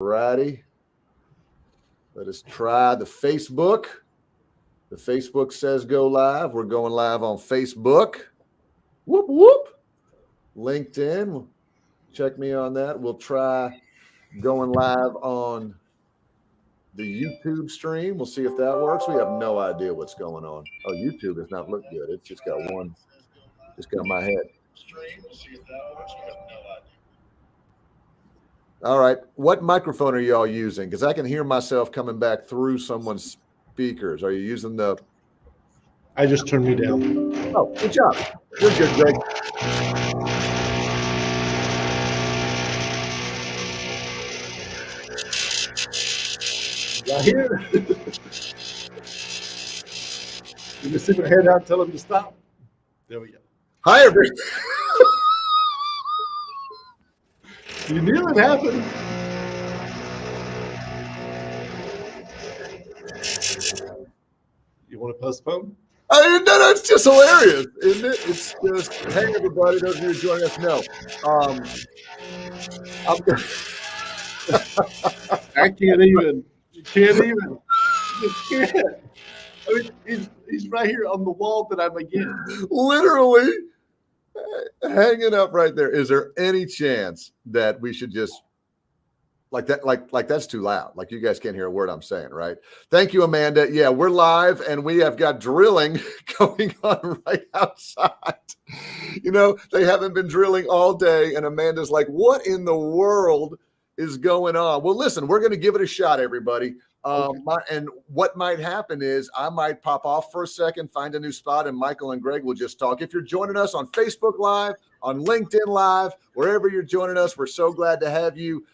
Righty. Let us try the Facebook. The Facebook says go live. We're going live on Facebook. Whoop, whoop. LinkedIn. Check me on that. We'll try going live on the YouTube stream. We'll see if that works. We have no idea what's going on. Oh, YouTube does not look good. It's just got one. Just got my head. All right. What microphone are y'all using? Because I can hear myself coming back through someone's speakers. Are you using the? I just turned me down. Oh, good job. You're good, Greg. Right here. You just stick my head out, tell him to stop. There we go. Hi, everybody. You knew it happened. You want to postpone? No, it's just hilarious, isn't it? It's just, hey, everybody, those of you joining us, no. I can't even. You can't even. You can't. I mean, he's right here on the wall that I'm against. Literally hanging up right there. Is there any chance that we should just like that? Like that's too loud. Like you guys can't hear a word I'm saying, right? Thank you, Amanda. Yeah, we're live and we have got drilling going on right outside. You know, they haven't been drilling all day, and Amanda's like, "What in the world is going on?" Well, listen, we're going to give it a shot, everybody. Okay. And what might happen is I might pop off for a second, find a new spot, and Michael and Greg will just talk. If you're joining us on Facebook Live, on LinkedIn Live, wherever you're joining us, we're so glad to have you.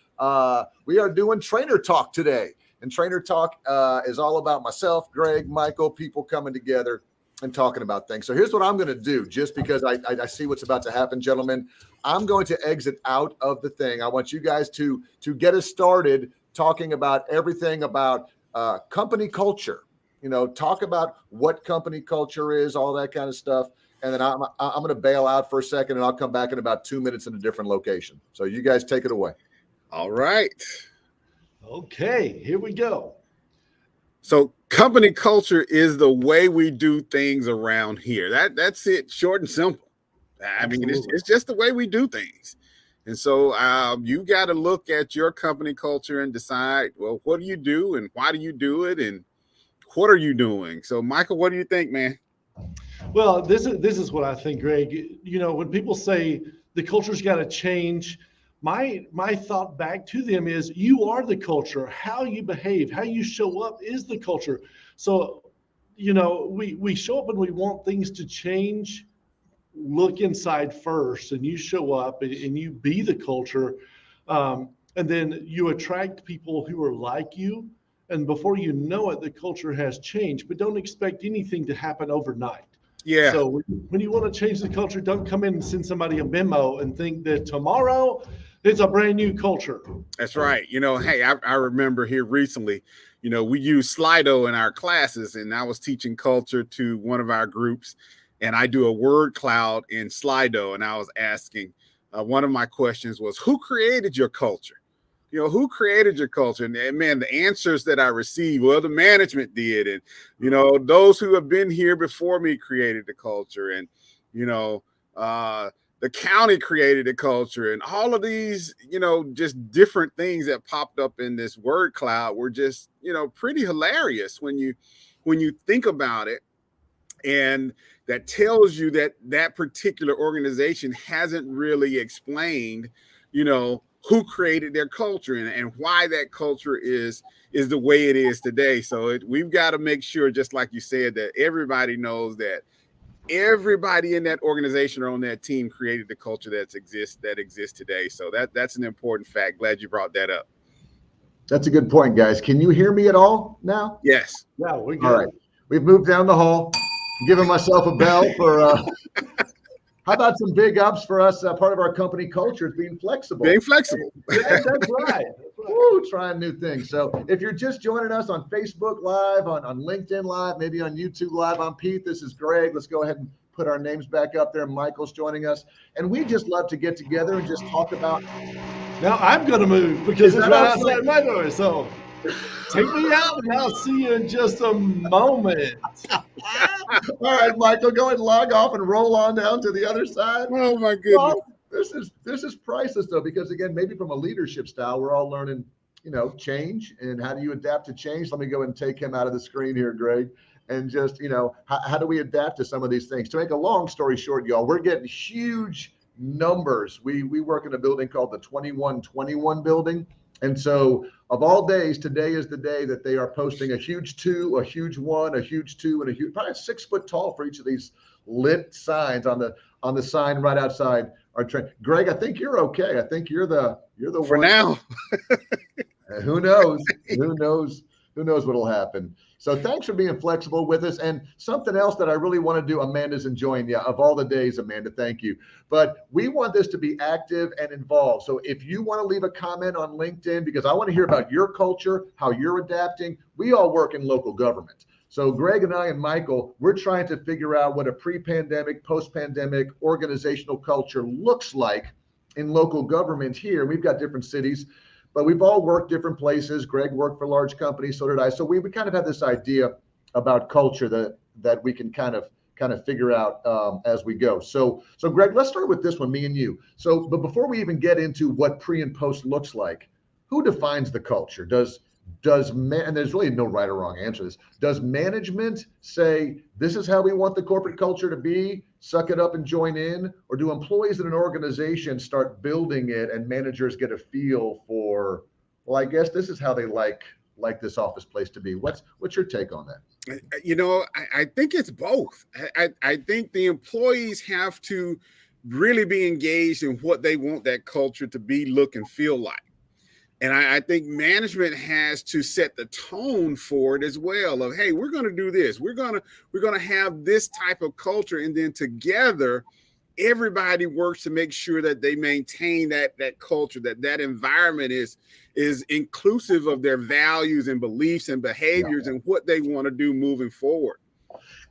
We are doing Trainer Talk today, and Trainer Talk is all about myself, Greg, Michael, people coming together and talking about things. So here's what I'm going to do, just because I see what's about to happen, gentlemen. I'm going to exit out of the thing. I want you guys to get us started talking about everything about company culture. You know, talk about what company culture is, all that kind of stuff. And then I'm going to bail out for a second, and I'll come back in about 2 minutes in a different location. So you guys take it away. All right. Okay, here we go. So company culture is the way we do things around here. That's it, short and simple. I mean, it's just the way we do things. And so you got to look at your company culture and decide, well, what do you do and why do you do it and what are you doing? So, Michael, what do you think, man? Well, this is what I think, Greg. You know, when people say the culture's got to change, my thought back to them is you are the culture. How you behave, how you show up is the culture. So, you know, we show up and we want things to change. Look inside first, and you show up and you be the culture, and then you attract people who are like you. And before you know it, the culture has changed. But don't expect anything to happen overnight. Yeah. So when you want to change the culture, don't come in and send somebody a memo and think that tomorrow it's a brand new culture. That's right. You know, hey, I remember here recently, you know, we use Slido in our classes, and I was teaching culture to one of our groups, and I do a word cloud in Slido, and I was asking, one of my questions was, who created your culture? You know, who created your culture? And man, the answers that I received, well, the management did. And, you know, those who have been here before me created the culture. And, you know, the county created the culture. And all of these, you know, just different things that popped up in this word cloud were just, you know, pretty hilarious when you think about it. And that tells you that that particular organization hasn't really explained, you know, who created their culture and why that culture is the way it is today. So we've got to make sure, just like you said, that everybody knows that everybody in that organization or on that team created the culture that exists today. So that's an important fact. Glad you brought that up. That's a good point, guys. Can you hear me at all now? Yes. Yeah, we're good. All right. We've moved down the hall. I'm giving myself a bell for how about some big ups for us? Part of our company culture is being flexible. Being flexible. Yeah, that's right. Woo, trying new things. So if you're just joining us on Facebook Live, on LinkedIn Live, maybe on YouTube Live, I'm Pete. This is Greg. Let's go ahead and put our names back up there. Michael's joining us. And we just love to get together and just talk about Now I'm going to move because Is it's that right outside? outside my door. So take me out and I'll see you in just a moment. All right, Michael, go ahead and log off and roll on down to the other side. Oh my goodness. Well, this is priceless though, because again, maybe from a leadership style, we're all learning, change and how do you adapt to change. Let me go and take him out of the screen here, Greg, and just how do we adapt to some of these things? To make a long story short, y'all, we're getting huge numbers. We work in a building called the 2121 building, and so of all days, today is the day that they are posting a huge 2, a huge 1, a huge 2, and a huge, probably 6 foot tall for each of these lit signs on the sign right outside our train. Greg, I think you're okay. I think you're the For one. now. Who knows? Who knows? Who knows what'll happen? So thanks for being flexible with us. And something else that I really want to do, Amanda's enjoying. Yeah, of all the days, Amanda, thank you. But we want this to be active and involved. So if you want to leave a comment on LinkedIn, because I want to hear about your culture, how you're adapting. We all work in local government. So Greg and I and Michael, we're trying to figure out what a pre-pandemic, post-pandemic organizational culture looks like in local government here. We've got different cities, but we've all worked different places. Greg worked for large companies, so did I. So we kind of have this idea about culture that we can kind of figure out as we go. So Greg, let's start with this one, me and you. So, but before we even get into what pre and post looks like, who defines the culture? And there's really no right or wrong answer to this. Does management say this is how we want the corporate culture to be, suck it up and join in? Or do employees in an organization start building it and managers get a feel for, well, I guess this is how they like this office place to be? What's your take on that? I think it's both. I think the employees have to really be engaged in what they want that culture to be, look, and feel like. And I think management has to set the tone for it as well of, hey, we're going to do this. We're going to have this type of culture. And then together, everybody works to make sure that they maintain that culture, that environment is inclusive of their values and beliefs and behaviors and what they want to do moving forward.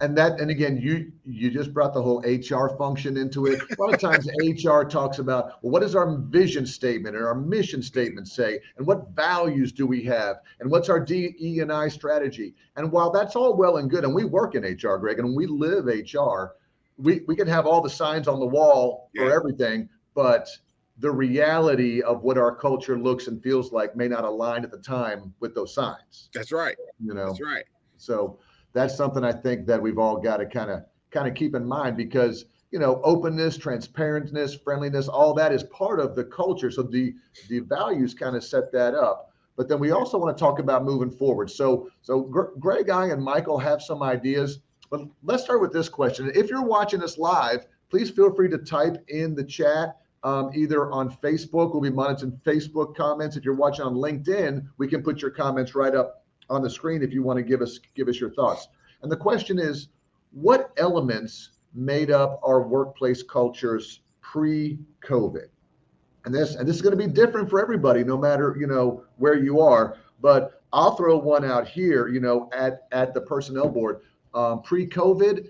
And again, you just brought the whole HR function into it. A lot of times HR talks about, well, what does our vision statement and our mission statement say? And what values do we have? And what's our DE&I strategy? And while that's all well and good, and we work in HR, Greg, and we live HR, we can have all the signs on the wall for everything, but the reality of what our culture looks and feels like may not align at the time with those signs. That's right. That's right. So that's something I think that we've all got to kind of keep in mind, because openness, transparency, friendliness, all that is part of the culture. So the values kind of set that up. But then we also want to talk about moving forward. So Greg, I, and Michael have some ideas. But let's start with this question. If you're watching us live, please feel free to type in the chat, either on Facebook. We'll be monitoring Facebook comments. If you're watching on LinkedIn, we can put your comments right up on the screen if you want to give us your thoughts. And the question is, what elements made up our workplace cultures pre-COVID? And this is going to be different for everybody, no matter where you are. But I'll throw one out here. At the personnel board, pre-COVID,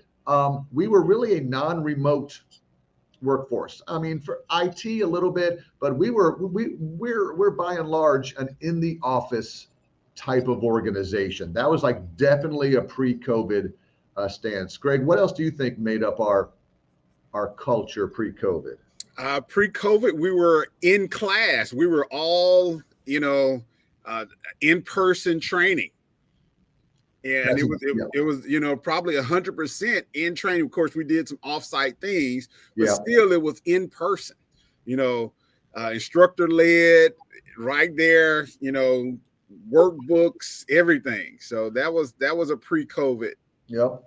we were really a non-remote workforce. I mean, for IT a little bit, but we're by and large an in the office type of organization. That was like definitely a pre-COVID stance. Greg, what else do you think made up our culture pre-COVID? Pre-COVID, we were in class. We were all, in-person training. And it was probably 100% in training. Of course, we did some offsite things, but still it was in person, instructor led right there, workbooks, everything. So that was a pre-COVID. Yep.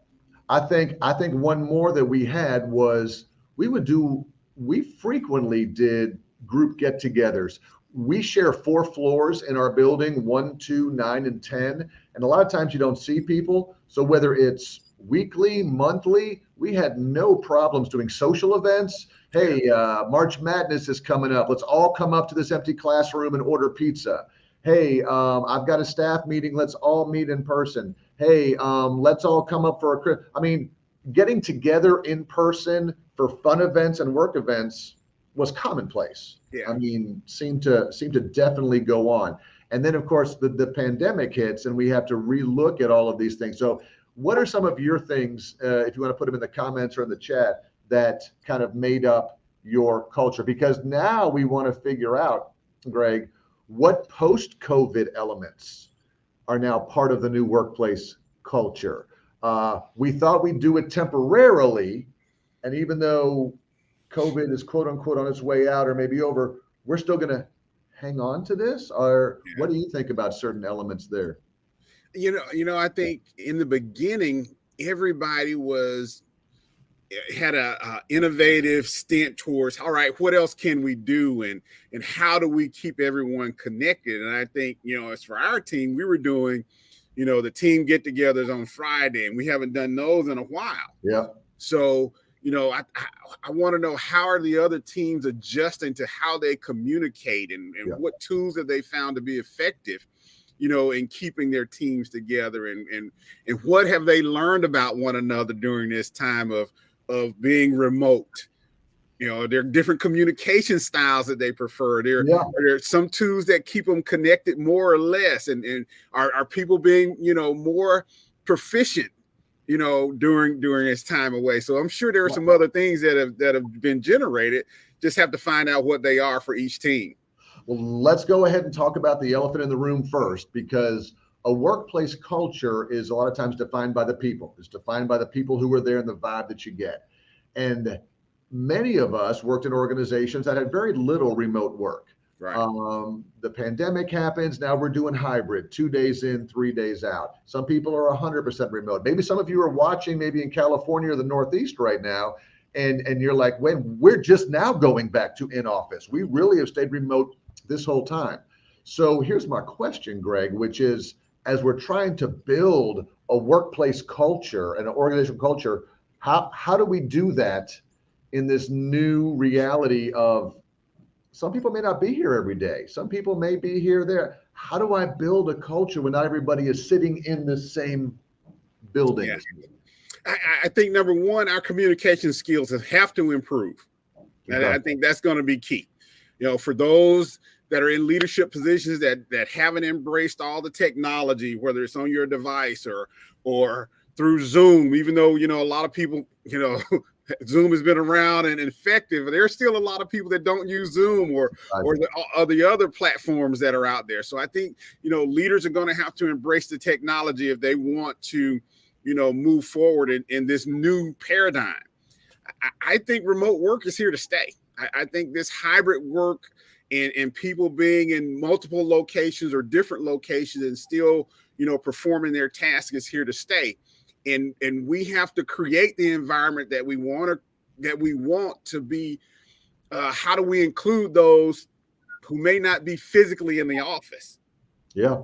I think one more that we had was we frequently did group get-togethers. We share 4 floors in our building, 1, 2, 9, and 10. And a lot of times you don't see people. So whether it's weekly, monthly, we had no problems doing social events. Hey, March Madness is coming up. Let's all come up to this empty classroom and order pizza. Hey, I've got a staff meeting. Let's all meet in person. Hey, let's all come up for getting together in person for fun events and work events, was commonplace. Yeah. I mean, seemed to definitely go on. And then, of course, the pandemic hits, and we have to relook at all of these things. So, what are some of your things, if you want to put them in the comments or in the chat, that kind of made up your culture? Because now we want to figure out, Greg, what post-COVID elements are now part of the new workplace culture. We thought we'd do it temporarily, and even though COVID is quote unquote on its way out or maybe over, we're still going to hang on to this. Or what do you think about certain elements there? I think in the beginning, everybody had a innovative stint towards, all right, what else can we do, and how do we keep everyone connected? And I think, as for our team, we were doing, the team get-togethers on Friday, and we haven't done those in a while. Yeah. So, I want to know, how are the other teams adjusting to how they communicate, and what tools have they found to be effective, in keeping their teams together, and what have they learned about one another during this time of being remote. There are different communication styles that they prefer. There are some tools that keep them connected more or less, and are people being more proficient during this time away. So I'm sure there are some other things that have been generated. Just have to find out what they are for each team. Well, let's go ahead and talk about the elephant in the room first, because a workplace culture is a lot of times defined by the people. It's defined by the people who are there and the vibe that you get. And many of us worked in organizations that had very little remote work. Right. The pandemic happens. Now we're doing hybrid, 2 days in, 3 days out. Some people are 100% remote. Maybe some of you are watching maybe in California or the Northeast right now, and you're like, wait, we're just now going back to in office. We really have stayed remote this whole time. So here's my question, Greg, which is, as we're trying to build a workplace culture and an organizational culture, how do we do that in this new reality of some people may not be here every day. Some people may be here there. How do I build a culture when not everybody is sitting in the same building? Yeah. I think number one, our communication skills have to improve. And I think that's going to be key. For those that are in leadership positions that haven't embraced all the technology, whether it's on your device or through Zoom, even though, a lot of people, Zoom has been around and effective, but there's still a lot of people that don't use Zoom or the other platforms that are out there. So I think, leaders are going to have to embrace the technology if they want to, move forward in this new paradigm. I think remote work is here to stay. I think this hybrid work and people being in multiple locations or different locations and still, performing their task is here to stay. And we have to create the environment that we want to be. How do we include those who may not be physically in the office? Yeah.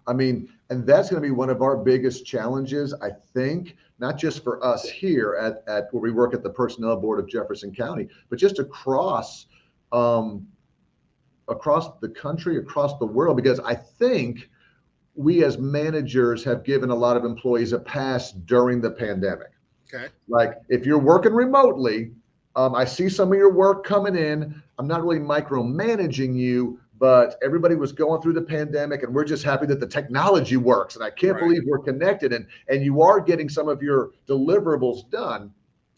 I mean, and that's going to be one of our biggest challenges, I think, not just for us here at where we work at the Personnel Board of Jefferson County, but just across the country, across the world, because I think we as managers have given a lot of employees a pass during the pandemic. Okay. Like if you're working remotely, I see some of your work coming in. I'm not really micromanaging you, but everybody was going through the pandemic and we're just happy that the technology works. And I can't believe we're connected and you are getting some of your deliverables done.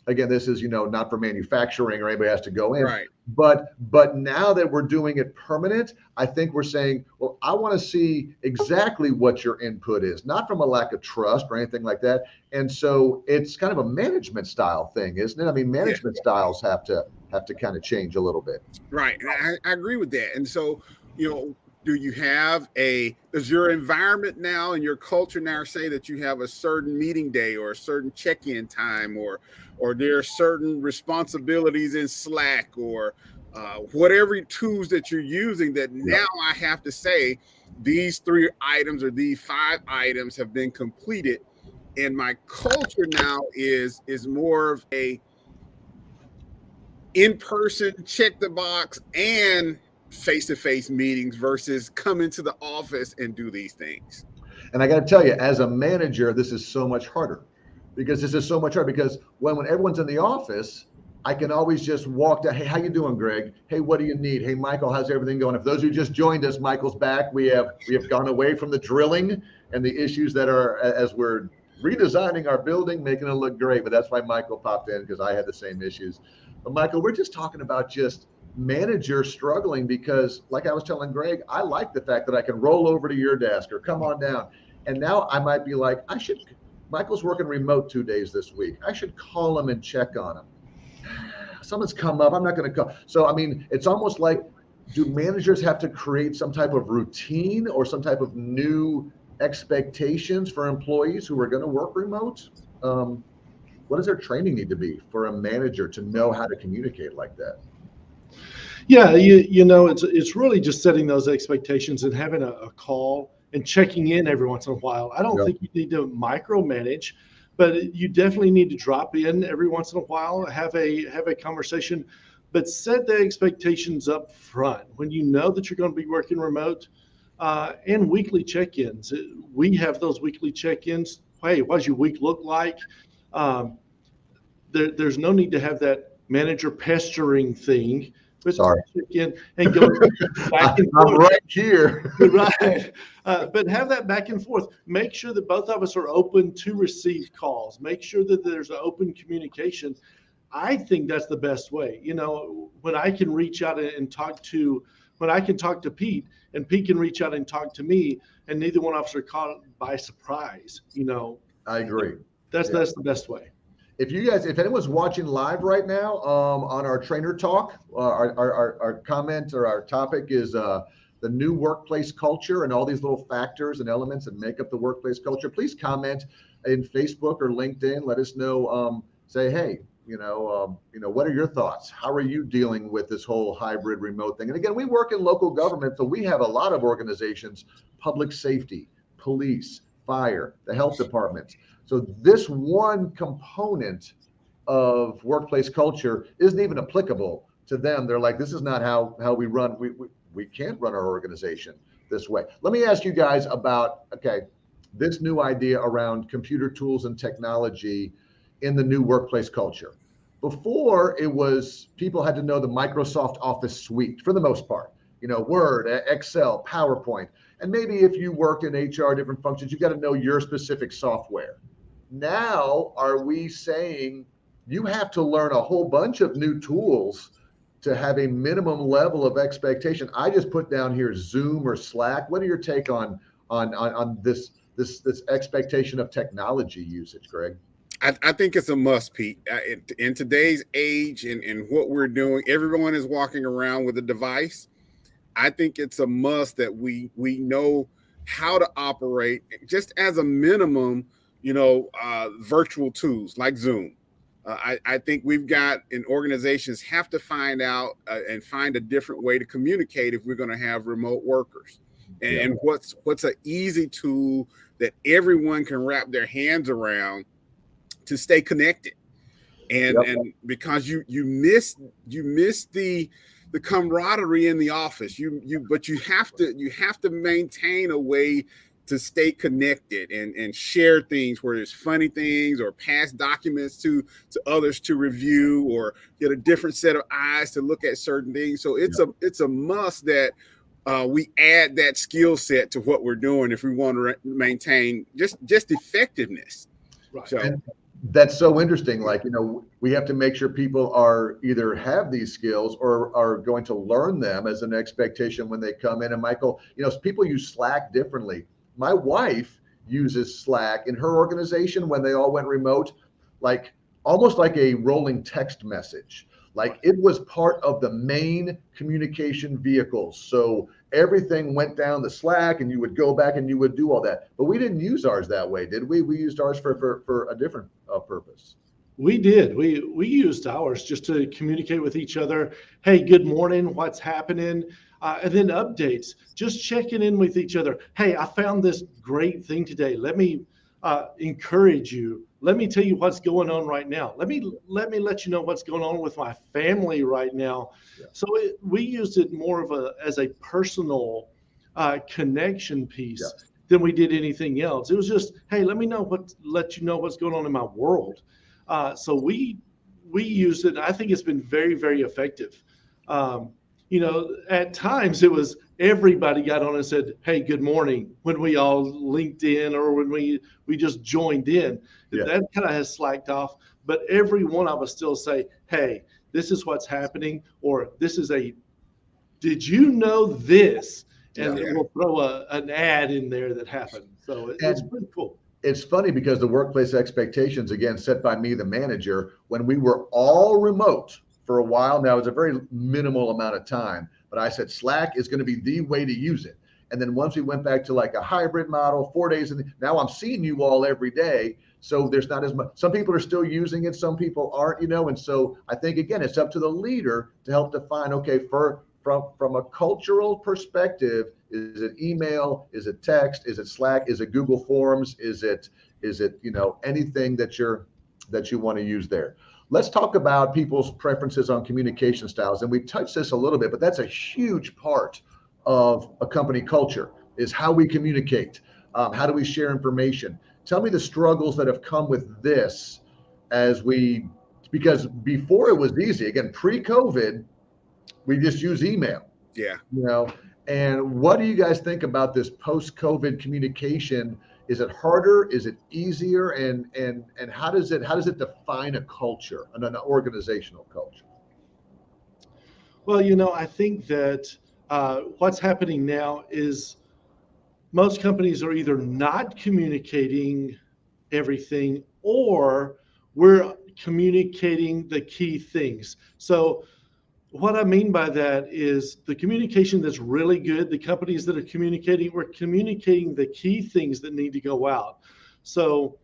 Again, this is, not for manufacturing or anybody has to go in. Right. But now that we're doing it permanent, I think we're saying, well, I want to see exactly what your input is, not from a lack of trust or anything like that. And so it's kind of a management style thing, isn't it? I mean, management styles have to kind of change a little bit. Right. And I agree with that. And so, does your environment now and your culture now say that you have a certain meeting day or a certain check-in time or there are certain responsibilities in Slack or whatever tools that you're using that now I have to say these 3 items or these 5 items have been completed. And my culture now is more of a in-person check the box and face-to-face meetings versus come into the office and do these things. And I got to tell you, as a manager, this is so much harder because when everyone's in the office, I can always just walk down. Hey, how you doing, Greg? Hey, what do you need? Hey, Michael, how's everything going? If those who just joined us, Michael's back. We have gone away from the drilling and the issues that are as we're redesigning our building, making it look great. But that's why Michael popped in, because I had the same issues. But Michael, we're just talking about just managers struggling because, like I was telling Greg, I like the fact that I can roll over to your desk or come on down. And now I might be like, Michael's working remote 2 days this week. I should call him and check on him. Someone's come up, I'm not going to call. So, I mean, it's almost like, do managers have to create some type of routine or some type of new expectations for employees who are going to work remote? What does their training need to be for a manager to know how to communicate like that? Yeah, it's really just setting those expectations and having a call and checking in every once in a while. I don't think you need to micromanage, but you definitely need to drop in every once in a while, have a conversation, but set the expectations up front when you know that you're going to be working remote, and weekly check-ins. We have those weekly check-ins. Hey, what does your week look like? There's no need to have that manager pestering thing. Sorry. Check in and go back and forth. I'm right here. Right. But have that back and forth. Make sure that both of us are open to receive calls. Make sure that there's an open communication. I think that's the best way. When I can reach out and when I can talk to Pete and Pete can reach out and talk to me, and neither one of us are caught by surprise. I agree. That's the best way. If anyone's watching live right now, on our trainer talk, our comment or our topic is the new workplace culture and all these little factors and elements that make up the workplace culture. Please comment in Facebook or LinkedIn. Let us know. Say, hey, what are your thoughts? How are you dealing with this whole hybrid remote thing? And again, we work in local government, so we have a lot of organizations: public safety, police, fire, the health department. So this one component of workplace culture isn't even applicable to them. They're like, this is not how we run. We can't run our organization this way. Let me ask you guys about, this new idea around computer tools and technology in the new workplace culture. Before, it was people had to know the Microsoft Office suite for the most part, Word, Excel, PowerPoint. And maybe if you worked in HR, different functions, you got to know your specific software. Now, are we saying you have to learn a whole bunch of new tools to have a minimum level of expectation? I just put down here Zoom or Slack. What are your take on this expectation of technology usage, Greg? I think it's a must, Pete. In today's age and what we're doing, everyone is walking around with a device. I think it's a must that we know how to operate, just as a minimum, virtual tools like Zoom. I think we've got, and organizations have to find out and find a different way to communicate if we're going to have remote workers. And what's an easy tool that everyone can wrap their hands around to stay connected. And because you miss the camaraderie in the office. But you have to maintain a way to stay connected and share things, where there's funny things or pass documents to others to review, or get a different set of eyes to look at certain things. So it's a must that we add that skill set to what we're doing if we want to maintain just effectiveness. Right. So, and that's so interesting. Like, we have to make sure people are either have these skills or are going to learn them as an expectation when they come in. And Michael, people use Slack differently. My wife uses Slack in her organization when they all went remote, like almost like a rolling text message. Like, it was part of the main communication vehicle. So everything went down the Slack, and you would go back and you would do all that. But we didn't use ours that way, did we? We used ours for a different purpose. We did. We used ours just to communicate with each other. Hey, good morning. What's happening? And then updates, just checking in with each other. Hey, I found this great thing today. Let me encourage you. Let me tell you what's going on right now. Let me let you know what's going on with my family right now. Yeah. So we used it more as a personal connection piece than we did anything else. It was just, hey, let you know what's going on in my world. So we we use it. I think it's been very, very effective. At times it was everybody got on and said, "Hey, good morning," when we all linked in or when we just joined in. Yeah. That kind of has slacked off. But every one of us still say, "Hey, this is what's happening," or "This is did you know this?" And we'll throw an ad in there that happened. So it's pretty cool. It's funny because the workplace expectations, again, set by me, the manager, when we were all remote for a while now, it's a very minimal amount of time, but I said Slack is going to be the way to use it. And then once we went back to like a hybrid model, 4 days, now I'm seeing you all every day. So there's not as much. Some people are still using it, some people aren't, and so I think, again, it's up to the leader to help define, okay, from a cultural perspective, is it email? Is it text? Is it Slack? Is it Google Forms? Is it anything that you want to use there? Let's talk about people's preferences on communication styles. And we touched this a little bit, but that's a huge part of a company culture is how we communicate. How do we share information? Tell me the struggles that have come with this because before it was easy. Again, pre-COVID, we just use email. Yeah. And what do you guys think about this post-COVID communication? Is it harder? Is it easier? And how does it define a culture, an organizational culture? Well, I think that what's happening now is most companies are either not communicating everything or we're communicating the key things. So what I mean by that is the communication that's really good, the companies that are communicating, we're communicating the key things that need to go out. So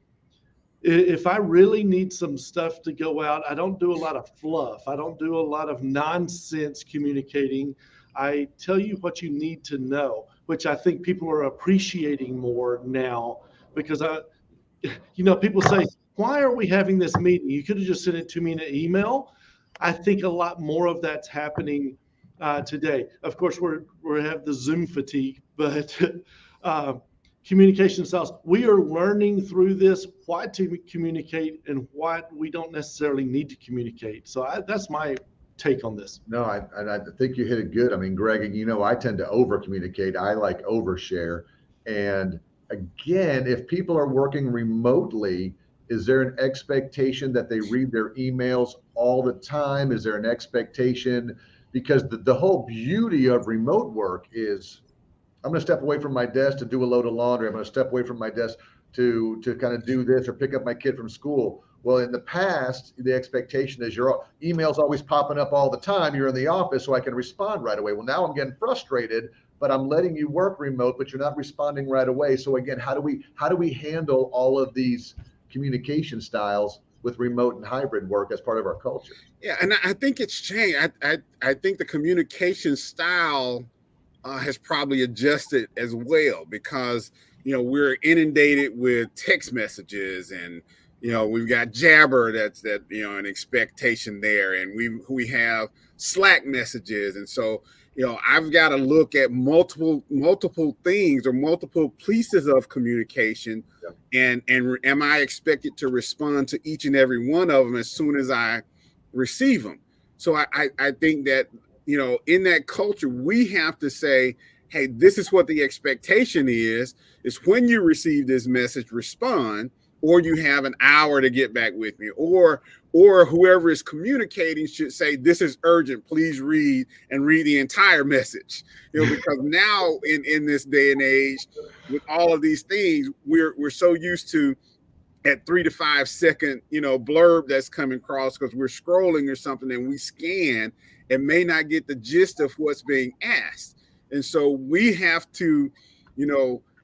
if I really need some stuff to go out, I don't do a lot of fluff. I don't do a lot of nonsense communicating. I tell you what you need to know, which I think people are appreciating more now because people say, why are we having this meeting? You could have just sent it to me in an email. I think a lot more of that's happening today. Of course, we have the Zoom fatigue, but communication styles, we are learning through this what to communicate and what we don't necessarily need to communicate. So that's my take on this. No, I think you hit it good. I mean, Greg, I tend to over communicate. I like overshare. And again, if people are working remotely, is there an expectation that they read their emails all the time? Is there an expectation? Because the whole beauty of remote work is I'm going to step away from my desk to do a load of laundry. I'm going to step away from my desk to kind of do this or pick up my kid from school. Well, in the past, the expectation is your email's always popping up all the time. You're in the office, so I can respond right away. Well, now I'm getting frustrated, but I'm letting you work remote, but you're not responding right away. So again, how do we handle all of these communication styles with remote and hybrid work as part of our culture? Yeah, and I think it's changed. I think the communication style has probably adjusted as well because we're inundated with text messages and we've got Jabber that's an expectation there, and we have Slack messages, and so I've got to look at multiple things or multiple pieces of communication. And am I expected to respond to each and every one of them as soon as I receive them? So I think that, in that culture, we have to say, hey, this is what the expectation is when you receive this message, respond, or you have an hour to get back with me, or whoever is communicating should say, this is urgent, please read the entire message. Because now in this day and age, with all of these things, we're so used to at 3 to 5 second, blurb that's coming across because we're scrolling or something and we scan and may not get the gist of what's being asked. And so we have to,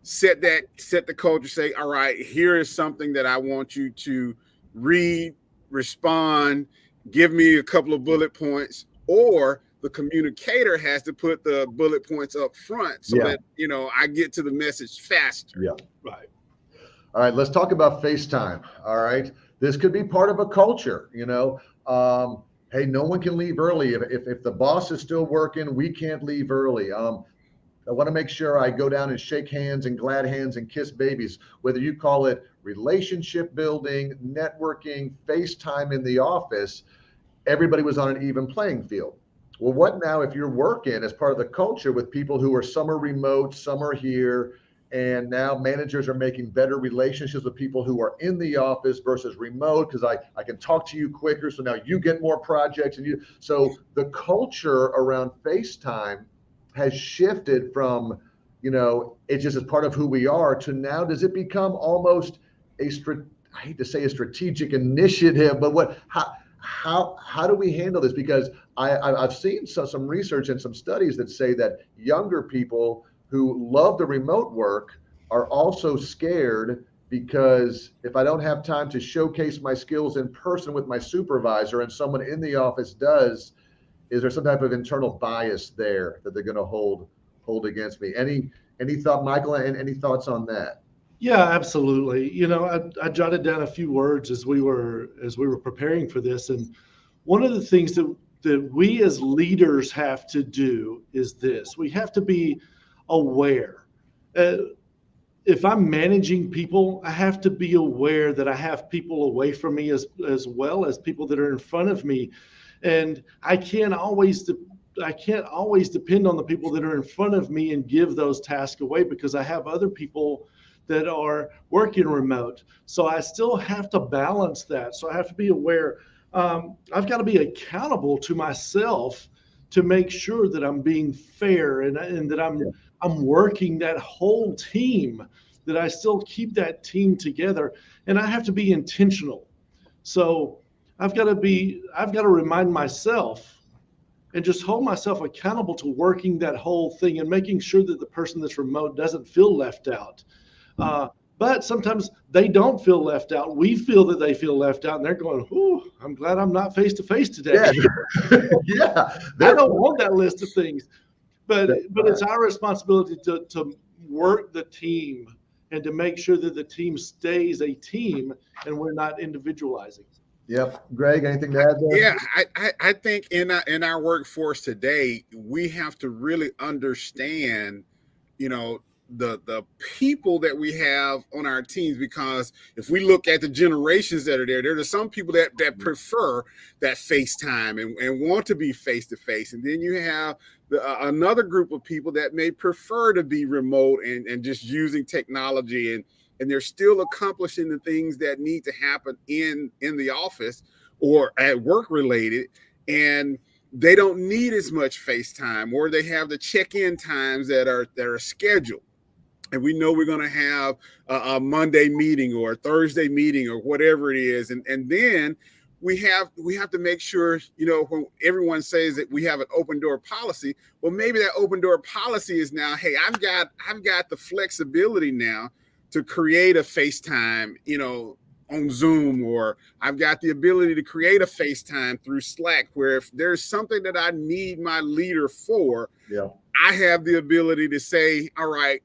set the culture, say, all right, here is something that I want you to read, respond, give me a couple of bullet points, or the communicator has to put the bullet points up front so that, I get to the message faster. Yeah. Right. All right, let's talk about FaceTime. All right. This could be part of a culture, hey, no one can leave early. If the boss is still working, we can't leave early. I want to make sure I go down and shake hands and glad hands and kiss babies, whether you call it relationship building, networking, FaceTime in the office. Everybody was on an even playing field. Well, what now if you're working as part of the culture with people who are some are remote, some are here, and now managers are making better relationships with people who are in the office versus remote because I can talk to you quicker, so now you get more projects and you. So the culture around FaceTime has shifted from, it just is part of who we are to now does it become almost I hate to say a strategic initiative, but how do we handle this? Because I've seen some research and some studies that say that younger people who love the remote work are also scared because if I don't have time to showcase my skills in person with my supervisor and someone in the office does, is there some type of internal bias there that they're going to hold against me? Any thought, Michael, and any thoughts on that? Yeah, absolutely. I jotted down a few words as we were preparing for this, and one of the things that we as leaders have to do is this: we have to be aware. If I'm managing people, I have to be aware that I have people away from me as well as people that are in front of me, and I can't always depend on the people that are in front of me and give those tasks away because I have other people that are working remote. So I still have to balance that. So I have to be aware. I've got to be accountable to myself to make sure that I'm being fair and that I'm working that whole team, that I still keep that team together. And I have to be intentional. So I've got to remind myself and just hold myself accountable to working that whole thing and making sure that the person that's remote doesn't feel left out. But sometimes they don't feel left out. We feel that they feel left out, and they're going, "Ooh, I'm glad I'm not face to face today." Yeah, I don't want that list of things, but it's our responsibility to work the team and to make sure that the team stays a team and we're not individualizing. Yep. Greg, anything to add there? Yeah, I think in our workforce today, we have to really understand, the people that we have on our teams, because if we look at the generations that are there are some people that prefer that FaceTime and want to be face to face, and then you have another group of people that may prefer to be remote and just using technology, and they're still accomplishing the things that need to happen in the office or at work related, and they don't need as much FaceTime, or they have the check-in times that are scheduled. And we know we're going to have a Monday meeting or a Thursday meeting or whatever it is. And then we have to make sure, when everyone says that we have an open door policy, well, maybe that open door policy is now, hey, I've got the flexibility now to create a FaceTime, on Zoom, or I've got the ability to create a FaceTime through Slack, where if there's something that I need my leader for, I have the ability to say, all right,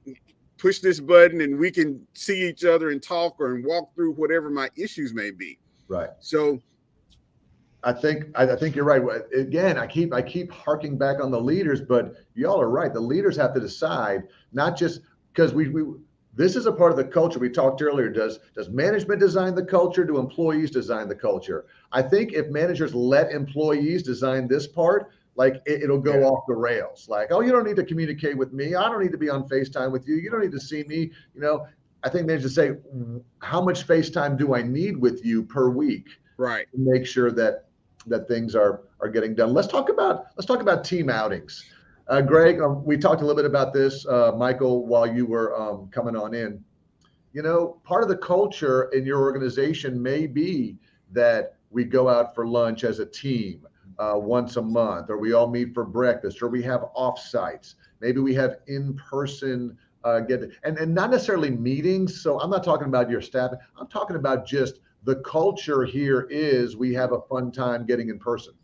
push this button and we can see each other and talk and walk through whatever my issues may be. Right. So I think you're right. Again, I keep harking back on the leaders, but y'all are right. The leaders have to decide, not just because this is a part of the culture. We talked earlier. Does management design the culture? Do employees design the culture? I think if managers let employees design this part, like it'll go off the rails. Like, oh, you don't need to communicate with me. I don't need to be on FaceTime with you. You don't need to see me. I think managers say, how much FaceTime do I need with you per week? Right. To make sure that things are getting done. Let's talk about team outings. Greg, we talked a little bit about this, Michael, while you were coming on in. Part of the culture in your organization may be that we go out for lunch as a team once a month, or we all meet for breakfast, or we have offsites. Maybe we have in-person and not necessarily meetings. So I'm not talking about your staff. I'm talking about just the culture here is we have a fun time getting in person.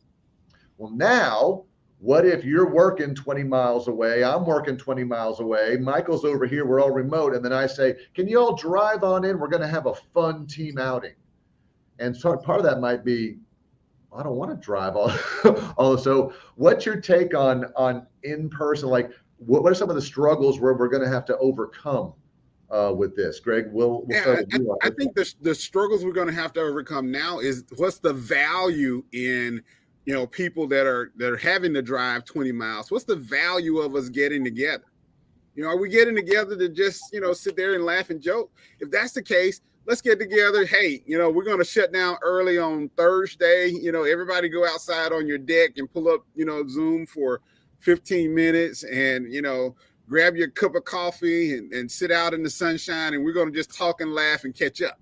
Well, now, what if you're working 20 miles away? I'm working 20 miles away. Michael's over here. We're all remote. And then I say, can you all drive on in? We're going to have a fun team outing. And so part of that might be, I don't want to drive all. So what's your take on in person? Like, what are some of the struggles where we're going to have to overcome with this? Greg, we'll start with you. I think the struggles we're going to have to overcome now is what's the value in, people that are having to drive 20 miles. What's the value of us getting together? Are we getting together to just, sit there and laugh and joke? If that's the case, let's get together. Hey, we're going to shut down early on Thursday. Everybody go outside on your deck and pull up, Zoom for 15 minutes and, grab your cup of coffee and sit out in the sunshine. And we're going to just talk and laugh and catch up.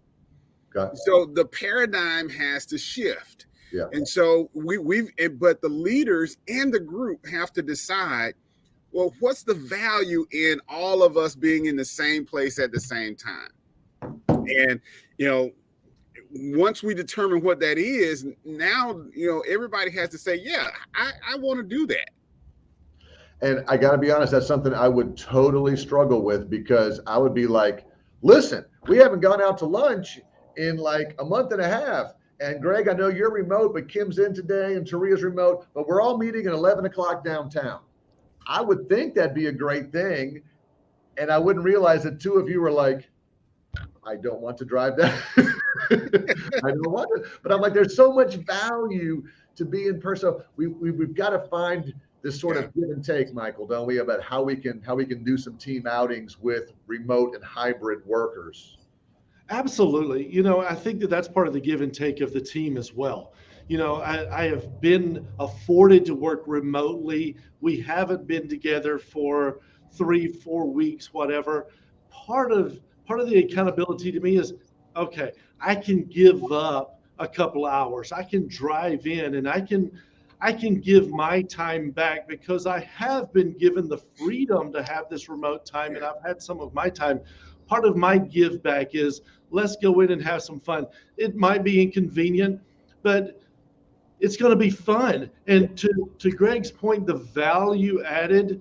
Okay. So the paradigm has to shift. Yeah. And so but the leaders and the group have to decide, well, what's the value in all of us being in the same place at the same time? And, once we determine what that is, now, everybody has to say, yeah, I want to do that. And I got to be honest, that's something I would totally struggle with, because I would be like, listen, we haven't gone out to lunch in like a month and a half. And Greg, I know you're remote, but Kim's in today and Taria's remote, but we're all meeting at 11 o'clock downtown. I would think that'd be a great thing. And I wouldn't realize that two of you were like, I don't want to drive that. I don't want to. But I'm like, there's so much value to be in person. We've got to find this sort of give and take, Michael, don't we, about how we can do some team outings with remote and hybrid workers. Absolutely. I think that's part of the give and take of the team as well. I have been afforded to work remotely. We haven't been together for 3-4 weeks, whatever. Part of the accountability to me is, okay, I can give up a couple hours. I can drive in and I can give my time back, because I have been given the freedom to have this remote time, and I've had some of my time. Part of my give back is, let's go in and have some fun. It might be inconvenient, but it's going to be fun. And to Greg's point, the value added,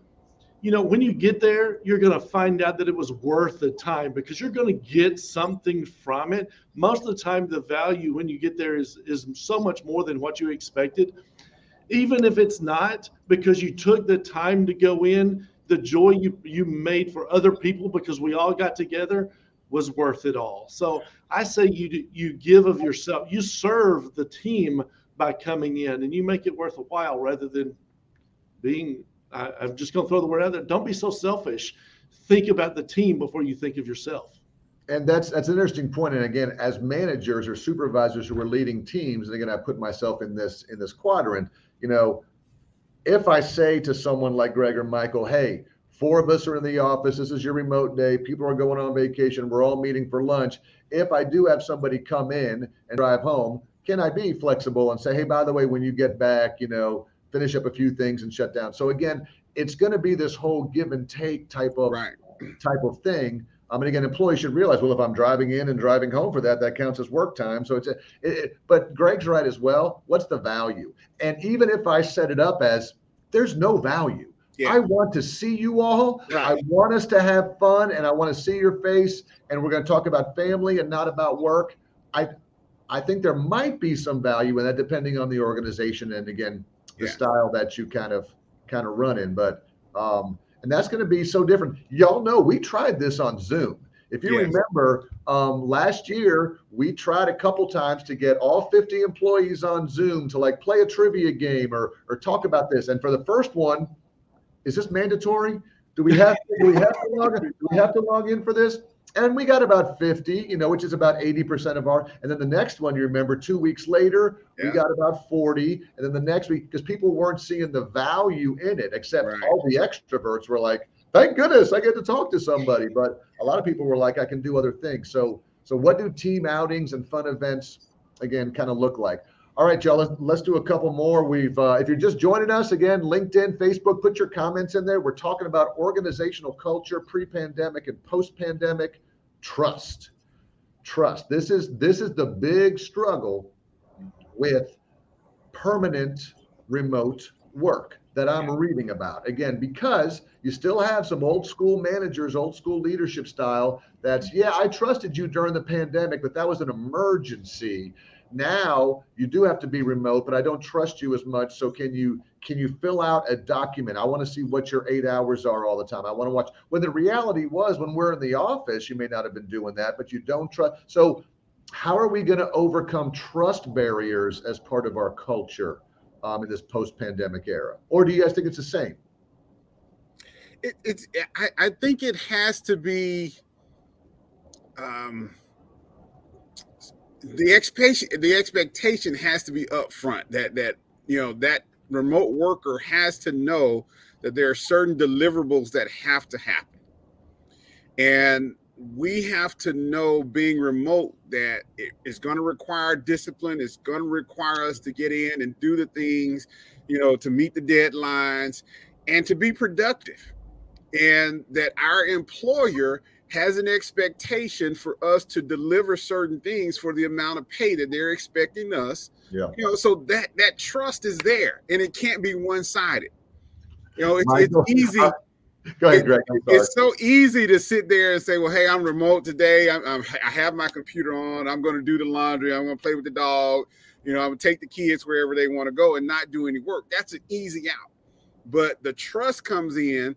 when you get there, you're going to find out that it was worth the time, because you're going to get something from it. Most of the time, the value when you get there is so much more than what you expected. Even if it's not, because you took the time to go in, the joy you made for other people because we all got together was worth it all. So I say you give of yourself, you serve the team by coming in, and you make it worth a while, rather than being, I'm just going to throw the word out there, don't be so selfish. Think about the team before you think of yourself. And that's an interesting point. And again, as managers or supervisors who are leading teams, and again, I put myself in this quadrant, if I say to someone like Greg or Michael, hey, 4 of us are in the office, this is your remote day, people are going on vacation, we're all meeting for lunch. If I do have somebody come in and drive home, can I be flexible and say, hey, by the way, when you get back, finish up a few things and shut down? So again, it's going to be this whole give and take type of thing. And again, employees should realize, well, if I'm driving in and driving home for that counts as work time. So but Greg's right as well. What's the value? And even if I set it up as there's no value, I want to see you all. Right. I want us to have fun, and I want to see your face, and we're going to talk about family and not about work. I think there might be some value in that, depending on the organization and again the style that you kind of run in. But and that's going to be so different. Y'all know we tried this on Zoom. If you remember, last year, we tried a couple times to get all 50 employees on Zoom to like play a trivia game or talk about this. And for the first one, is this mandatory? Do we have to log in for this? And we got about 50, which is about 80% of our. And then the next one, you remember, 2 weeks later, we got about 40. And then the next week, because people weren't seeing the value in it, except all the extroverts were like, thank goodness I get to talk to somebody. But a lot of people were like, I can do other things. So what do team outings and fun events, again, kind of look like? All right, y'all, let's do a couple more. If you're just joining us, again, LinkedIn, Facebook, put your comments in there. We're talking about organizational culture, pre-pandemic and post-pandemic. Trust. This is the big struggle with permanent remote work that I'm reading about. Again, because you still have some old school managers, old school leadership style that's, I trusted you during the pandemic, but that was an emergency. Now you do have to be remote, but I don't trust you as much. So can you fill out a document? I want to see what your 8 hours are all the time. I want to watch. When the reality was, when we're in the office, you may not have been doing that, but you don't trust. So how are we going to overcome trust barriers as part of our culture in this post-pandemic era? Or do you guys think it's the same? I think it has to be the expectation has to be upfront that that remote worker has to know that there are certain deliverables that have to happen, and we have to know, being remote, that it is going to require discipline. It's going to require us to get in and do the things, to meet the deadlines and to be productive, and that our employer has an expectation for us to deliver certain things for the amount of pay that they're expecting us. Yeah. So that trust is there, and it can't be one-sided. It's Michael, easy. Go ahead, Greg. I'm sorry. It's so easy to sit there and say, well, hey, I'm remote today. I have my computer on. I'm going to do the laundry. I'm going to play with the dog. I'm going to take the kids wherever they want to go and not do any work. That's an easy out. But the trust comes in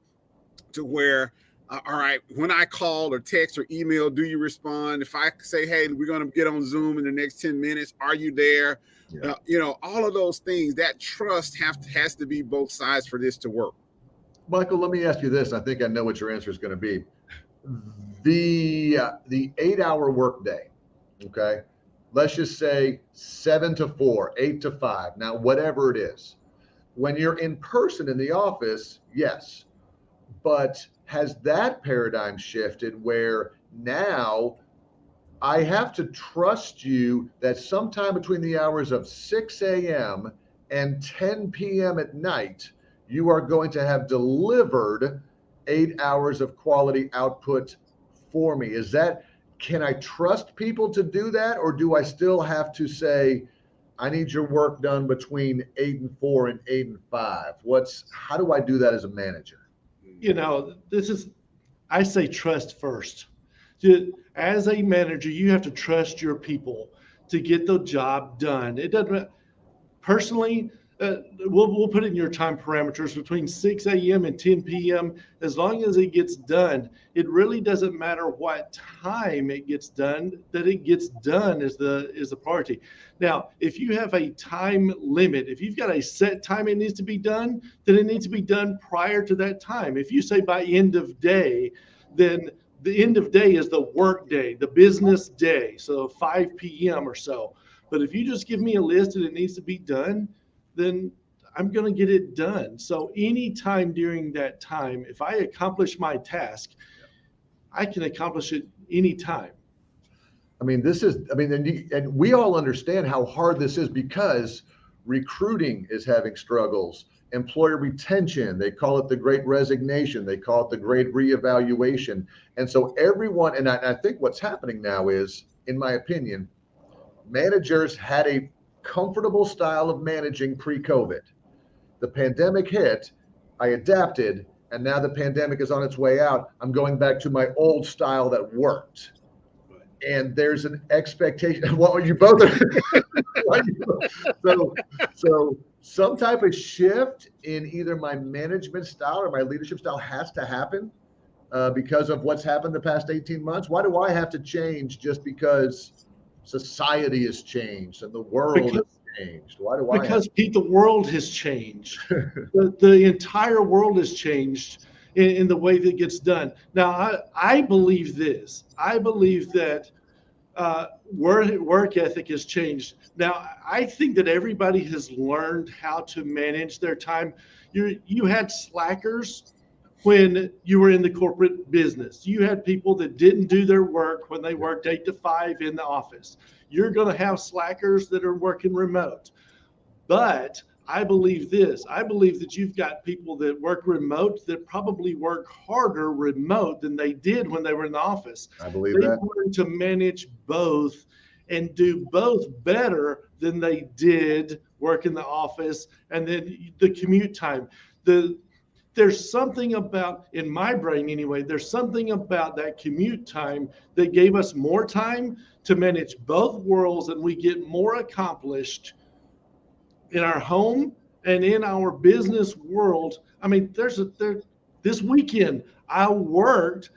to where, all right, when I call or text or email, do you respond? If I say, hey, we're going to get on Zoom in the next 10 minutes, are you there? Yeah. All of those things, that trust has to be both sides for this to work. Michael, let me ask you this. I think I know what your answer is going to be. The 8-hour workday, okay? Let's just say 7 to 4, 8 to 5. Now, whatever it is, when you're in person in the office, yes. But has that paradigm shifted where now I have to trust you that sometime between the hours of 6 a.m. and 10 p.m. at night, you are going to have delivered 8 hours of quality output for me? Can I trust people to do that? Or do I still have to say, I need your work done between 8 and 4 and 8 and 5? How do I do that as a manager? I say trust first. As a manager, you have to trust your people to get the job done. It doesn't, personally, we'll put it in your time parameters between 6 a.m. and 10 p.m. As long as it gets done, it really doesn't matter what time it gets done. That it gets done is the priority. Now, if you have a time limit, if you've got a set time it needs to be done, then it needs to be done prior to that time. If you say by end of day, then the end of day is the work day, the business day, so 5 p.m. or so. But if you just give me a list and it needs to be done, then I'm going to get it done. So anytime during that time, if I accomplish my task, I can accomplish it anytime. And we all understand how hard this is because recruiting is having struggles, employer retention, they call it the great resignation, they call it the great reevaluation. And so everyone, and I think what's happening now is, in my opinion, managers had a comfortable style of managing pre-COVID. The pandemic hit, I adapted, and now the pandemic is on its way out. I'm going back to my old style that worked. And there's an expectation. Well, you both are. So some type of shift in either my management style or my leadership style has to happen because of what's happened the past 18 months. Why do I have to change just because society has changed and the world has changed? Why do I? Because Pete, the world has changed. the entire world has changed in the way that gets done. Now, I believe this. I believe that work ethic has changed. Now, I think that everybody has learned how to manage their time. You had slackers when you were in the corporate business. You had people that didn't do their work when they worked 8 to 5 in the office. You're going to have slackers that are working remote. But I believe this. I believe that you've got people that work remote that probably work harder remote than they did when they were in the office. I believe They've that. learned to manage both and do both better than they did work in the office. And then the commute time. there's something about, in my brain anyway, there's something about that commute time that gave us more time to manage both worlds, and we get more accomplished in our home and in our business world. I mean, this weekend I worked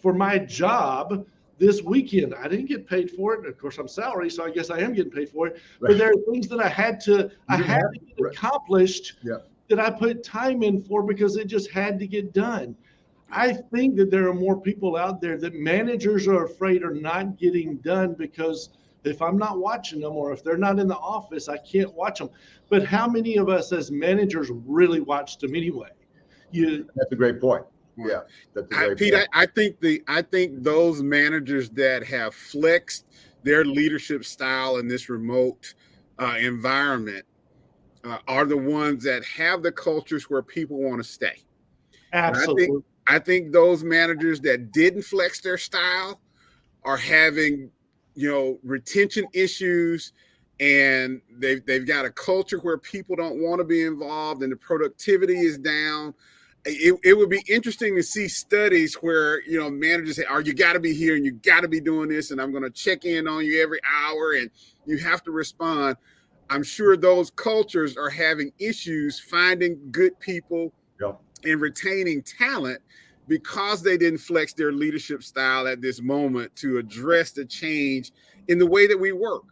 for my job. This weekend I didn't get paid for it. Of course, I'm salary, so I guess I am getting paid for it. Right. But there are things that I had to get accomplished Yeah. that I put time in for because it just had to get done. I think that there are more people out there that managers are afraid are not getting done because if I'm not watching them or if they're not in the office, I can't watch them. But how many of us as managers really watched them anyway? That's a great point. Yeah, that's a great Pete, point. I think those managers that have flexed their leadership style in this remote environment are the ones that have the cultures where people want to stay. Absolutely. I think those managers that didn't flex their style are having, retention issues, and they've got a culture where people don't want to be involved and the productivity is down. It would be interesting to see studies where, managers say, "Oh, you got to be here and you got to be doing this, and I'm going to check in on you every hour and you have to respond." I'm sure those cultures are having issues finding good people and retaining talent because they didn't flex their leadership style at this moment to address the change in the way that we work.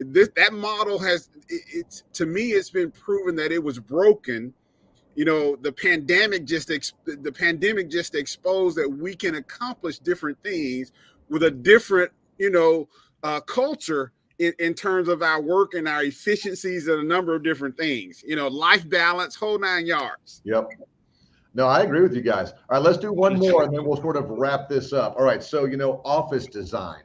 That model to me, it's been proven that it was broken. The pandemic just exposed that we can accomplish different things with a different, culture in terms of our work and our efficiencies and a number of different things, life balance, whole 9 yards. Yep. No, I agree with you guys. All right, let's do one more and then we'll sort of wrap this up. All right. So, office design,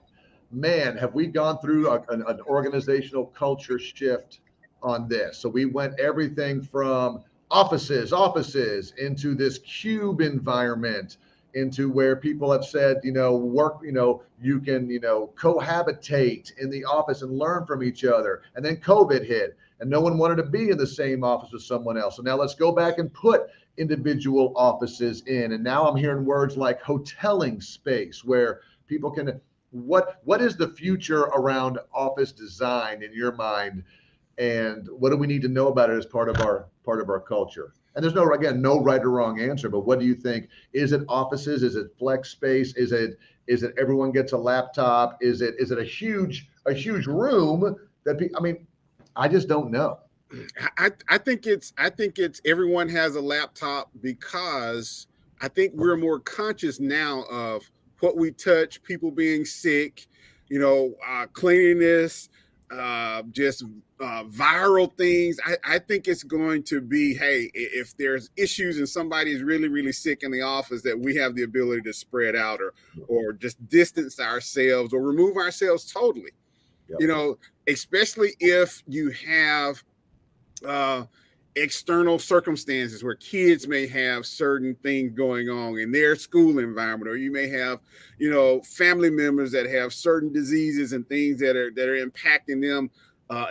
man, have we gone through an organizational culture shift on this? So we went everything from offices into this cube environment, into where people have said, work, you can, cohabitate in the office and learn from each other. And then COVID hit and no one wanted to be in the same office with someone else. So now let's go back and put individual offices in. And now I'm hearing words like hoteling space where people can, what is the future around office design in your mind? And what do we need to know about it as part of our culture? And there's no right or wrong answer, but what do you think? Is it offices? Is it flex space? Is it everyone gets a laptop? Is it a huge room that I just don't know. I think it's everyone has a laptop because I think we're more conscious now of what we touch, people being sick, cleanliness, just viral things. I think it's going to be, hey, if there's issues and somebody's really, really sick in the office, that we have the ability to spread out or just distance ourselves or remove ourselves totally. Yep. Especially if you have external circumstances where kids may have certain things going on in their school environment, or you may have, family members that have certain diseases and things that are impacting them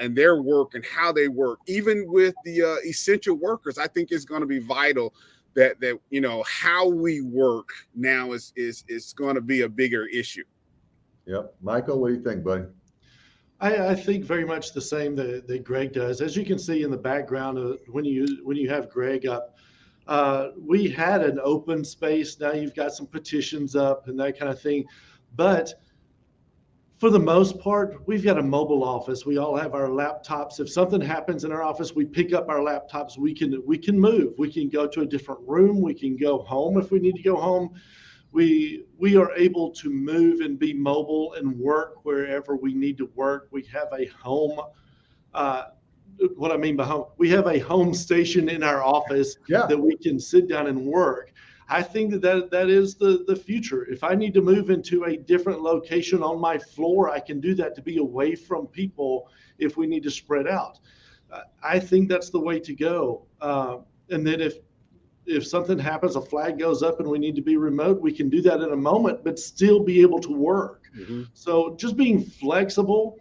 and their work and how they work. Even with the essential workers, I think it's going to be vital that how we work now is going to be a bigger issue. Yep. Michael, what do you think, buddy? I think very much the same that Greg does. As you can see in the background, when you have Greg up, we had an open space. Now you've got some petitions up and that kind of thing. But for the most part, we've got a mobile office. We all have our laptops. If something happens in our office, we pick up our laptops. We can move. We can go to a different room. We can go home if we need to go home. We are able to move and be mobile and work wherever we need to work. We have a home. What I mean by home, we have a home station in our office that we can sit down and work. I think that is the future. If I need to move into a different location on my floor, I can do that to be away from people if we need to spread out. I think that's the way to go. And then if something happens, a flag goes up and we need to be remote, we can do that in a moment, but still be able to work. Mm-hmm. So just being flexible,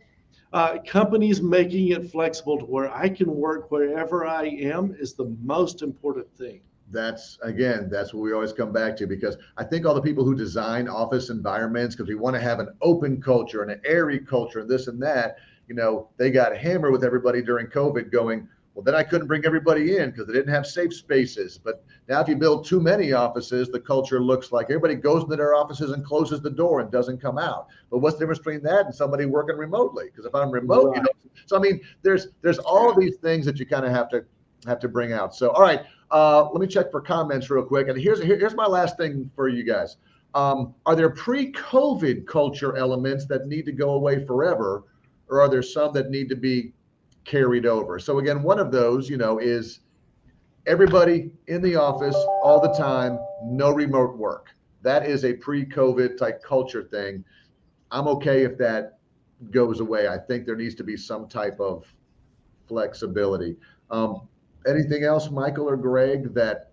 companies making it flexible to where I can work wherever I am is the most important thing. That's what we always come back to, because I think all the people who design office environments, because we want to have an open culture and an airy culture and this and that, they got hammered with everybody during COVID going, well, then I couldn't bring everybody in because they didn't have safe spaces. But now if you build too many offices, the culture looks like everybody goes into their offices and closes the door and doesn't come out. But what's the difference between that and somebody working remotely? Because if I'm remote, Right. so I mean, there's all of these things that you kind of have to bring out. So, all right, let me check for comments real quick. And here's my last thing for you guys. Are there pre-COVID culture elements that need to go away forever, or are there some that need to be carried over? So again, one of those, is everybody in the office all the time, no remote work. That is a pre-COVID type culture thing. I'm okay if that goes away. I think there needs to be some type of flexibility. Anything else, Michael or Greg, that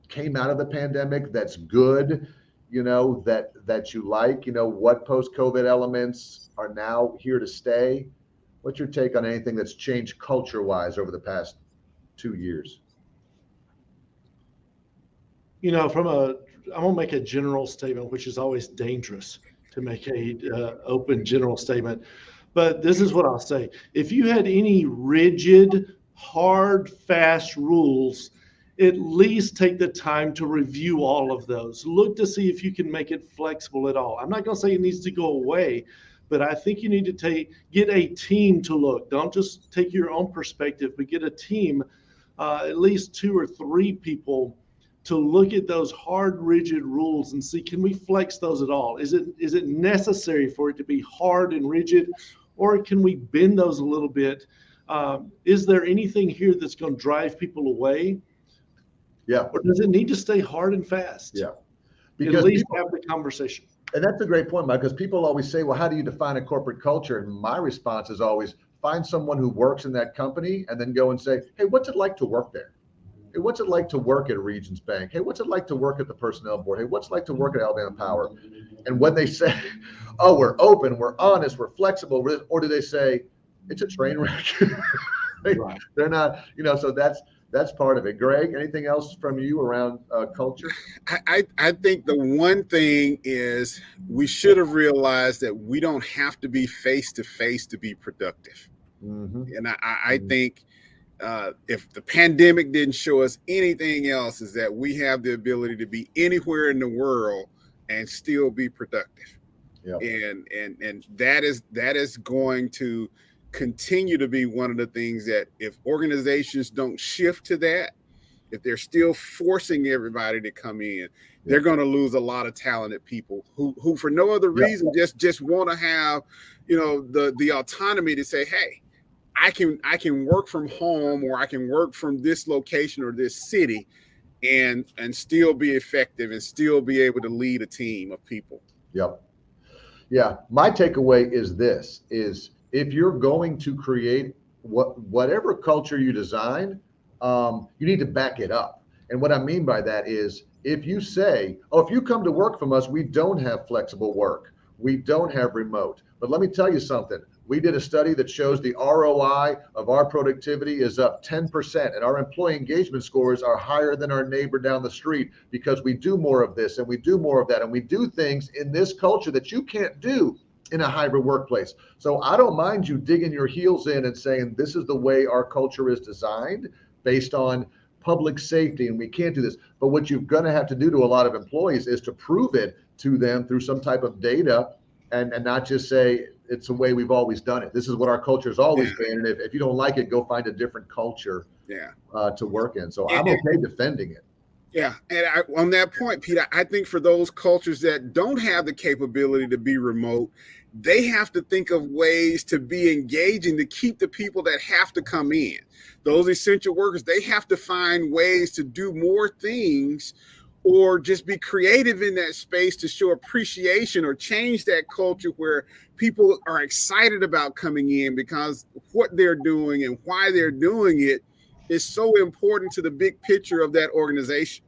came out of the pandemic that's good, that you like? What post-COVID elements are now here to stay? What's your take on anything that's changed culture-wise over the past 2 years? I'm gonna make a general statement, which is always dangerous to make a open general statement. But this is what I'll say. If you had any rigid, hard, fast rules, at least take the time to review all of those. Look to see if you can make it flexible at all. I'm not going to say it needs to go away, but I think you need to get a team to look. Don't just take your own perspective, but get a team, at least 2 or 3 people, to look at those hard, rigid rules and see, can we flex those at all? Is it necessary for it to be hard and rigid, or can we bend those a little bit? Is there anything here that's going to drive people away? Yeah. Or does it need to stay hard and fast? Yeah. Because at least have the conversation. And that's a great point, Mike, because people always say, well, how do you define a corporate culture? And my response is always find someone who works in that company and then go and say, hey, what's it like to work there? Hey, what's it like to work at Regions Bank? Hey, what's it like to work at the personnel board? Hey, what's it like to work at Alabama Power? And when they say, oh, we're open, we're honest, we're flexible, or do they say, it's a train wreck? Right. They're not, so that's part of it. Greg, anything else from you around culture? I think the one thing is we should have realized that we don't have to be face to face to be productive. Mm-hmm. And I think if the pandemic didn't show us anything else, is that we have the ability to be anywhere in the world and still be productive. Yep. And that is going to continue to be one of the things that if organizations don't shift to that, if they're still forcing everybody to come in, they're going to lose a lot of talented people who for no other reason just want to have, the autonomy to say, hey, I can work from home, or I can work from this location or this city and still be effective and still be able to lead a team of people. Yep. Yeah. My takeaway is this, is if you're going to create whatever culture you design, you need to back it up. And what I mean by that is if you say, oh, if you come to work from us, we don't have flexible work, we don't have remote. But let me tell you something. We did a study that shows the ROI of our productivity is up 10%, and our employee engagement scores are higher than our neighbor down the street because we do more of this and we do more of that, and we do things in this culture that you can't do in a hybrid workplace. So I don't mind you digging your heels in and saying, this is the way our culture is designed based on public safety, and we can't do this. But what you're going to have to do to a lot of employees is to prove it to them through some type of data, and not just say, it's the way we've always done it. This is what our culture has always been. And if you don't like it, go find a different culture to work in. So I'm okay defending it. Yeah. And on that point, Peter, I think for those cultures that don't have the capability to be remote, they have to think of ways to be engaging to keep the people that have to come in. Those essential workers, they have to find ways to do more things or just be creative in that space to show appreciation or change that culture where people are excited about coming in because what they're doing and why they're doing it is so important to the big picture of that organization.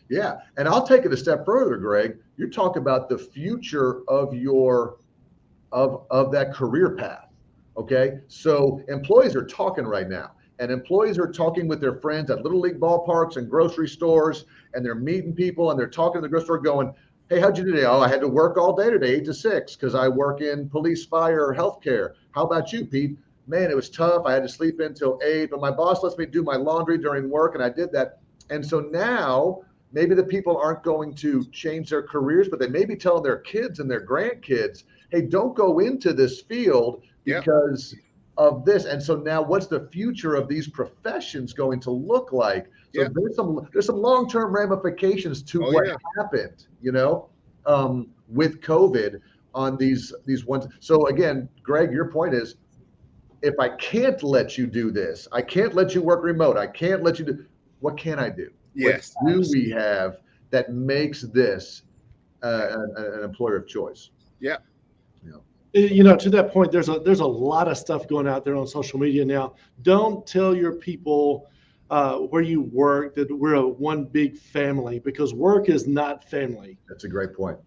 Yeah. And I'll take it a step further, Greg. You're talking about the future of of that career path. Okay. So employees are talking right now. and employees are talking with their friends at little league ballparks and grocery stores, and they're meeting people and they're talking to the grocery store going, hey, how'd you do today? Oh, I had to work all day today, 8 to 6, because I work in police, fire, or healthcare. How about you, Pete? Man, it was tough. I had to sleep in till 8, but my boss lets me do my laundry during work, and I did that. And so now maybe the people aren't going to change their careers, but they may be telling their kids and their grandkids, hey, don't go into this field because of this. And so now what's the future of these professions going to look like? So there's some long-term ramifications to what happened, with COVID on these ones. So again, Greg, your point is, if I can't let you do this, I can't let you work remote, I can't let you do, what can I do? Yes. What do we have that makes this an employer of choice? Yeah. To that point, there's a lot of stuff going out there on social media now. Don't tell your people where you work that we're one big family, because work is not family. That's a great point.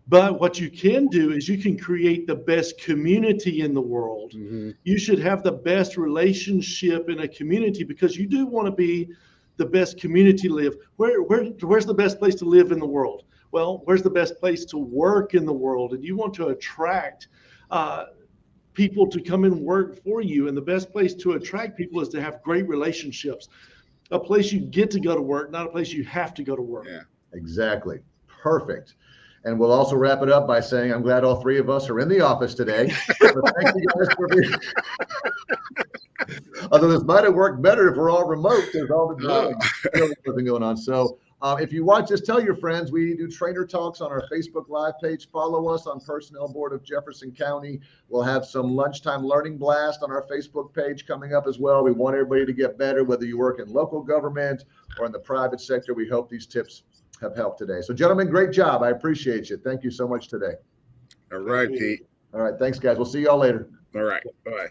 But what you can do is you can create the best community in the world. Mm-hmm. You should have the best relationship in a community, because you do want to be the best community to live. Where's the best place to live in the world? Well, where's the best place to work in the world? And you want to attract people to come and work for you. And the best place to attract people is to have great relationships. A place you get to go to work, not a place you have to go to work. Yeah, exactly. Perfect. And we'll also wrap it up by saying, I'm glad all three of us are in the office today. So thank you guys for being. Although this might have worked better if we're all remote, there's all the drilling going on. So if you watch this, tell your friends. We do trainer talks on our Facebook Live page. Follow us on Personnel Board of Jefferson County. We'll have some lunchtime learning blast on our Facebook page coming up as well. We want everybody to get better, whether you work in local government or in the private sector. We hope these tips have helped today. So gentlemen, great job. I appreciate you. Thank you so much today. All right, Pete. All right. Thanks, guys. We'll see y'all later. All right. Bye.